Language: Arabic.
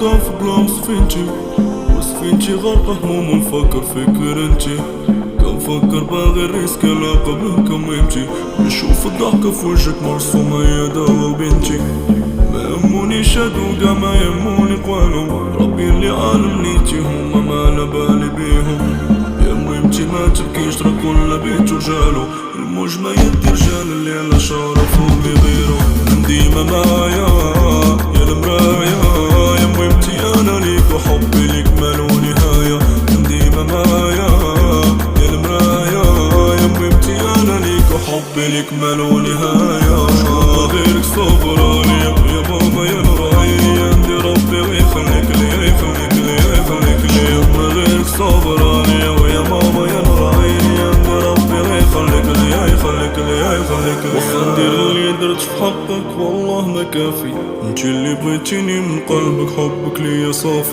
موجودة في بلاص سفينتي، وسفينتي غرقة هموم ونفكر فيك انتي. كنفكر باغي الريسك لا قبل كم يمشي، نشوف الضحكة في وجهك مرسومة يا دوا بنتي. ما يهمونيش هادو قاع ما يهموني قوالهم، ربي اللي عالم نيتي هما ما على بالي بيهم. يا مهمتي ما تبكيش راه كل بيت رجالو، الموج ما يدي رجال اللي على شرفو بغيرو. ديما معايا يا المرايا، يا مهمتي انا ليك وحبي ليك مالو نهاية. ديما معايا يا المرايا، يا مهمتي انا ليك وحبي ليك مالو نهاية. غيرك صبراني يا ماما يا نوراني، عندي ربي ويخليك لي يخليك لي يخليك لي. ما غيرك صبراني ويا ماما يا نوراني، عندي ربي ويخليك لي يخليك لي يخليك لي. وخا ندير اللي درت في حقك والله ما كافي، انتي اللي بغيتيني من قلبك، حبك ليا صافي.